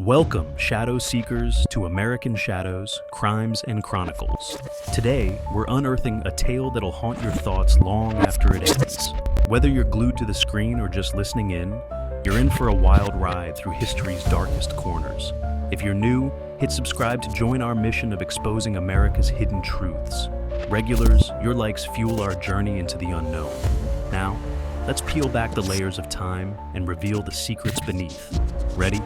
Welcome, Shadow Seekers, to American Shadows, Crimes and Chronicles. Today, we're unearthing a tale that'll haunt your thoughts long after it ends. Whether you're glued to the screen or just listening in, you're in for a wild ride through history's darkest corners. If you're new, hit subscribe to join our mission of exposing America's hidden truths. Regulars, your likes fuel our journey into the unknown. Now, let's peel back the layers of time and reveal the secrets beneath. Ready?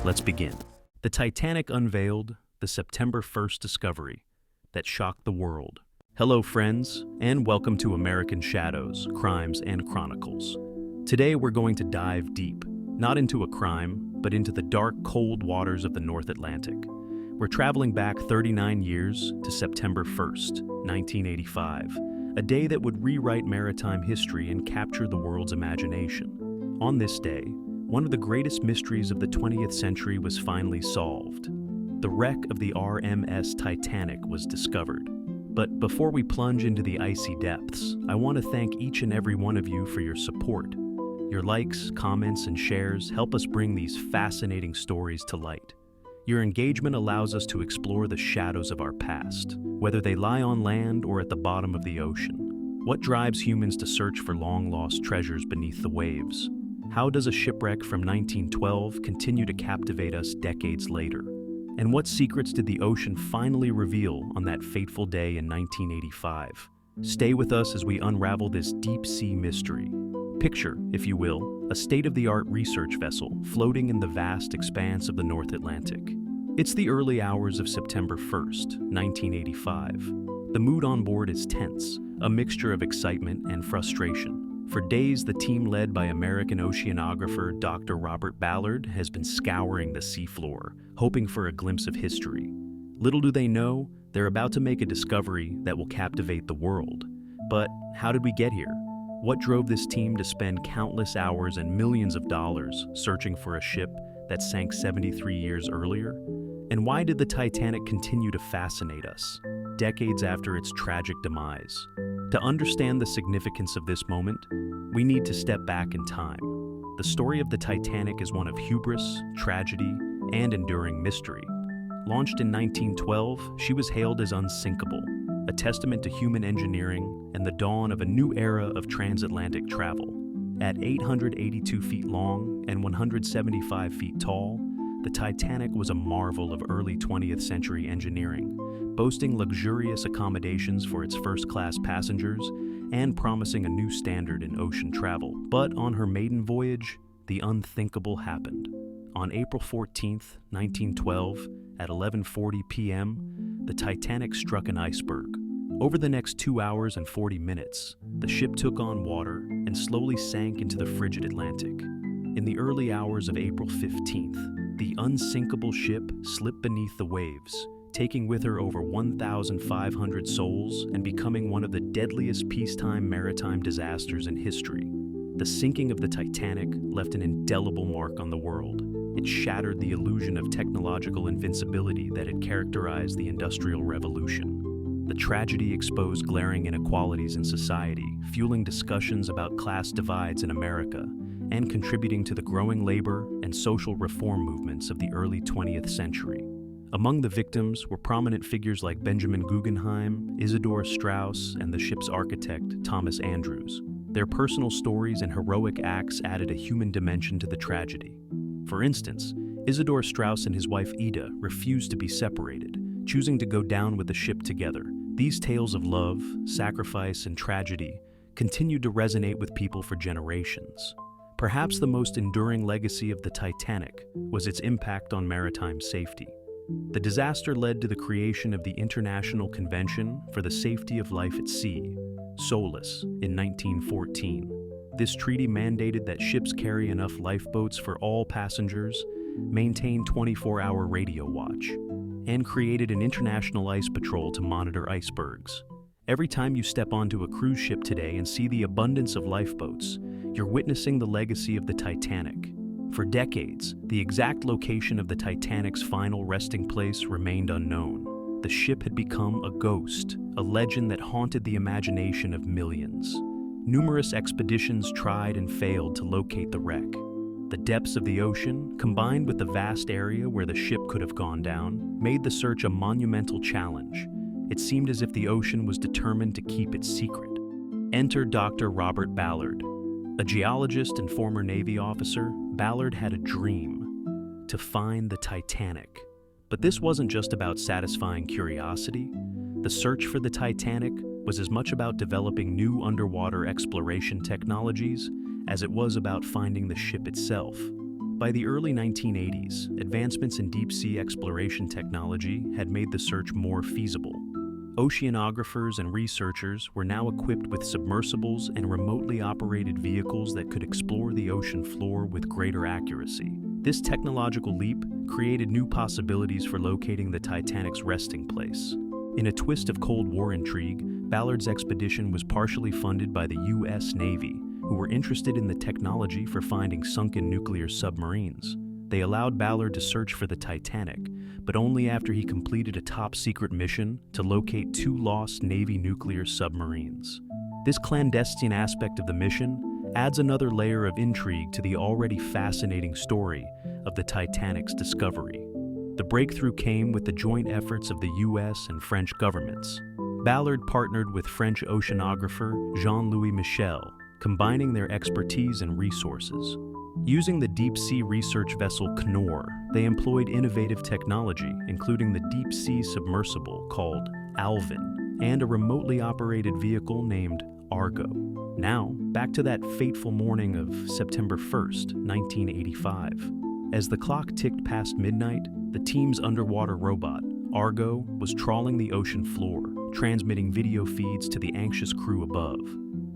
Let's begin. The Titanic unveiled, the September 1st discovery that shocked the world. Hello, friends, and welcome to American Shadows, Crimes and Chronicles. Today, we're going to dive deep, not into a crime, but into the dark, cold waters of the North Atlantic. We're traveling back 39 years to September 1st, 1985, a day that would rewrite maritime history and capture the world's imagination. On this day, one of the greatest mysteries of the 20th century was finally solved. The wreck of the RMS Titanic was discovered. But before we plunge into the icy depths, I want to thank each and every one of you for your support. Your likes, comments, and shares help us bring these fascinating stories to light. Your engagement allows us to explore the shadows of our past, whether they lie on land or at the bottom of the ocean. What drives humans to search for long-lost treasures beneath the waves? How does a shipwreck from 1912 continue to captivate us decades later? And what secrets did the ocean finally reveal on that fateful day in 1985? Stay with us as we unravel this deep-sea mystery. Picture, if you will, a state-of-the-art research vessel floating in the vast expanse of the North Atlantic. It's the early hours of September 1st, 1985. The mood on board is tense, a mixture of excitement and frustration. For days, the team led by American oceanographer Dr. Robert Ballard has been scouring the seafloor, hoping for a glimpse of history. Little do they know, they're about to make a discovery that will captivate the world. But how did we get here? What drove this team to spend countless hours and millions of dollars searching for a ship that sank 73 years earlier? And why did the Titanic continue to fascinate us, decades after its tragic demise? To understand the significance of this moment, we need to step back in time. The story of the Titanic is one of hubris, tragedy, and enduring mystery. Launched in 1912, she was hailed as unsinkable, a testament to human engineering and the dawn of a new era of transatlantic travel. At 882 feet long and 175 feet tall, the Titanic was a marvel of early 20th century engineering, boasting luxurious accommodations for its first-class passengers and promising a new standard in ocean travel. But on her maiden voyage, the unthinkable happened. On April 14, 1912, at 11:40 p.m., the Titanic struck an iceberg. Over the next 2 hours and 40 minutes, the ship took on water and slowly sank into the frigid Atlantic. In the early hours of April 15th, the unsinkable ship slipped beneath the waves, taking with her over 1,500 souls and becoming one of the deadliest peacetime maritime disasters in history. The sinking of the Titanic left an indelible mark on the world. It shattered the illusion of technological invincibility that had characterized the Industrial Revolution. The tragedy exposed glaring inequalities in society, fueling discussions about class divides in America, and contributing to the growing labor and social reform movements of the early 20th century. Among the victims were prominent figures like Benjamin Guggenheim, Isidor Straus, and the ship's architect, Thomas Andrews. Their personal stories and heroic acts added a human dimension to the tragedy. For instance, Isidor Straus and his wife Ida refused to be separated, choosing to go down with the ship together. These tales of love, sacrifice, and tragedy continued to resonate with people for generations. Perhaps the most enduring legacy of the Titanic was its impact on maritime safety. The disaster led to the creation of the International Convention for the Safety of Life at Sea, SOLAS, in 1914. This treaty mandated that ships carry enough lifeboats for all passengers, maintain 24-hour radio watch, and created an international ice patrol to monitor icebergs. Every time you step onto a cruise ship today and see the abundance of lifeboats, you're witnessing the legacy of the Titanic. For decades, the exact location of the Titanic's final resting place remained unknown. The ship had become a ghost, a legend that haunted the imagination of millions. Numerous expeditions tried and failed to locate the wreck. The depths of the ocean, combined with the vast area where the ship could have gone down, made the search a monumental challenge. It seemed as if the ocean was determined to keep its secret. Enter Dr. Robert Ballard. A geologist and former Navy officer, Ballard had a dream: to find the Titanic. But this wasn't just about satisfying curiosity. The search for the Titanic was as much about developing new underwater exploration technologies as it was about finding the ship itself. By the early 1980s, advancements in deep-sea exploration technology had made the search more feasible. Oceanographers and researchers were now equipped with submersibles and remotely operated vehicles that could explore the ocean floor with greater accuracy. This technological leap created new possibilities for locating the Titanic's resting place. In a twist of Cold War intrigue, Ballard's expedition was partially funded by the U.S. Navy, who were interested in the technology for finding sunken nuclear submarines. They allowed Ballard to search for the Titanic, but only after he completed a top-secret mission to locate 2 lost Navy nuclear submarines. This clandestine aspect of the mission adds another layer of intrigue to the already fascinating story of the Titanic's discovery. The breakthrough came with the joint efforts of the U.S. and French governments. Ballard partnered with French oceanographer Jean-Louis Michel, combining their expertise and resources. Using the deep-sea research vessel Knorr, they employed innovative technology, including the deep-sea submersible called Alvin and a remotely operated vehicle named Argo. Now, back to that fateful morning of September 1st, 1985. As the clock ticked past midnight, the team's underwater robot, Argo, was trawling the ocean floor, transmitting video feeds to the anxious crew above.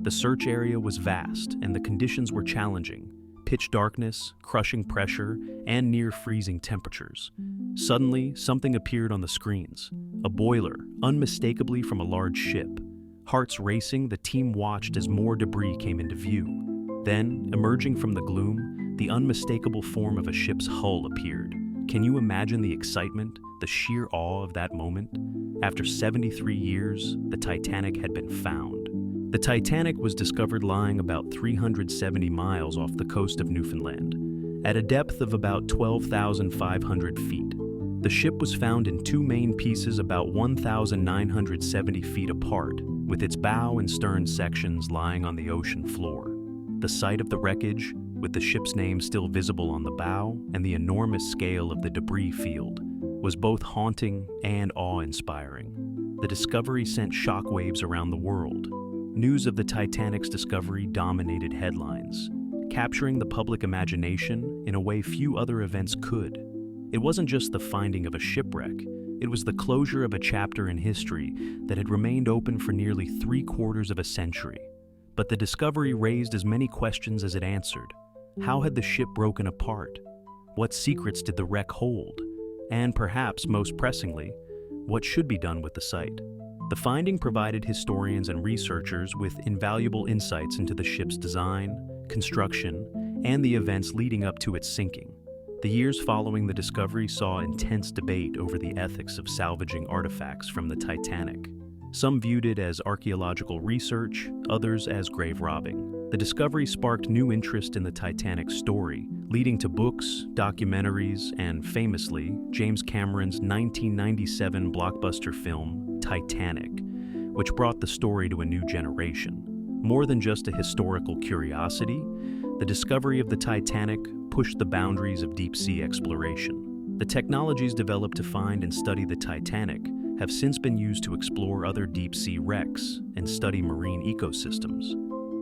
The search area was vast, and the conditions were challenging: pitch darkness, crushing pressure, and near-freezing temperatures. Suddenly, something appeared on the screens: a boiler, unmistakably from a large ship. Hearts racing, the team watched as more debris came into view. Then, emerging from the gloom, the unmistakable form of a ship's hull appeared. Can you imagine the excitement, the sheer awe of that moment? After 73 years, the Titanic had been found. The Titanic was discovered lying about 370 miles off the coast of Newfoundland, at a depth of about 12,500 feet. The ship was found in 2 main pieces about 1,970 feet apart, with its bow and stern sections lying on the ocean floor. The sight of the wreckage, with the ship's name still visible on the bow and the enormous scale of the debris field, was both haunting and awe-inspiring. The discovery sent shockwaves around the world. News of the Titanic's discovery dominated headlines, capturing the public imagination in a way few other events could. It wasn't just the finding of a shipwreck, it was the closure of a chapter in history that had remained open for nearly 3/4 of a century. But the discovery raised as many questions as it answered. How had the ship broken apart? What secrets did the wreck hold? And perhaps most pressingly, what should be done with the site? The finding provided historians and researchers with invaluable insights into the ship's design, construction, and the events leading up to its sinking. The years following the discovery saw intense debate over the ethics of salvaging artifacts from the Titanic. Some viewed it as archaeological research, others as grave robbing. The discovery sparked new interest in the Titanic's story, leading to books, documentaries, and famously, James Cameron's 1997 blockbuster film, Titanic, which brought the story to a new generation. More than just a historical curiosity, the discovery of the Titanic pushed the boundaries of deep-sea exploration. The technologies developed to find and study the Titanic have since been used to explore other deep-sea wrecks and study marine ecosystems.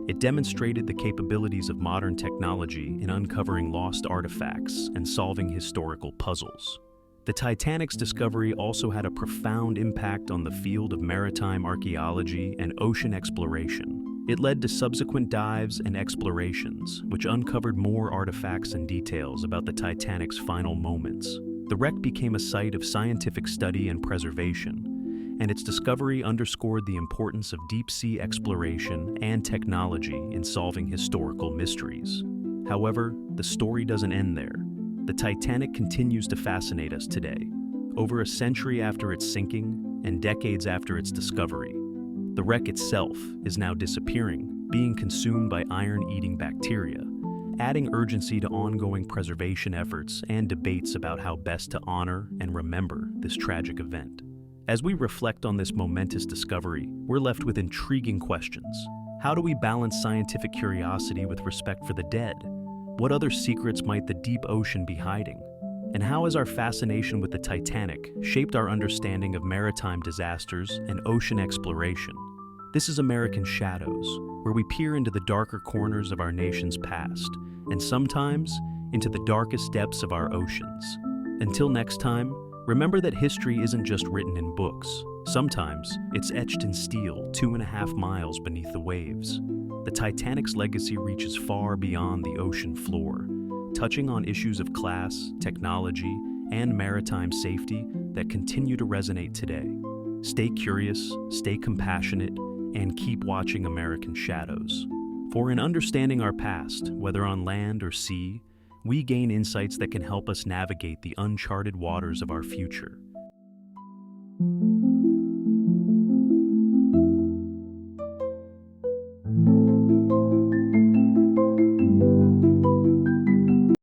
It demonstrated the capabilities of modern technology in uncovering lost artifacts and solving historical puzzles. The Titanic's discovery also had a profound impact on the field of maritime archaeology and ocean exploration. It led to subsequent dives and explorations, which uncovered more artifacts and details about the Titanic's final moments. The wreck became a site of scientific study and preservation, and its discovery underscored the importance of deep-sea exploration and technology in solving historical mysteries. However, the story doesn't end there. The Titanic continues to fascinate us today. Over a century after its sinking and decades after its discovery, the wreck itself is now disappearing, being consumed by iron-eating bacteria, adding urgency to ongoing preservation efforts and debates about how best to honor and remember this tragic event. As we reflect on this momentous discovery, we're left with intriguing questions. How do we balance scientific curiosity with respect for the dead? What other secrets might the deep ocean be hiding? And how has our fascination with the Titanic shaped our understanding of maritime disasters and ocean exploration? This is American Shadows, where we peer into the darker corners of our nation's past, and sometimes into the darkest depths of our oceans. Until next time, remember that history isn't just written in books. Sometimes it's etched in steel 2.5 miles beneath the waves. The Titanic's legacy reaches far beyond the ocean floor, touching on issues of class, technology, and maritime safety that continue to resonate today. Stay curious, stay compassionate, and keep watching American Shadows. For in understanding our past, whether on land or sea, we gain insights that can help us navigate the uncharted waters of our future.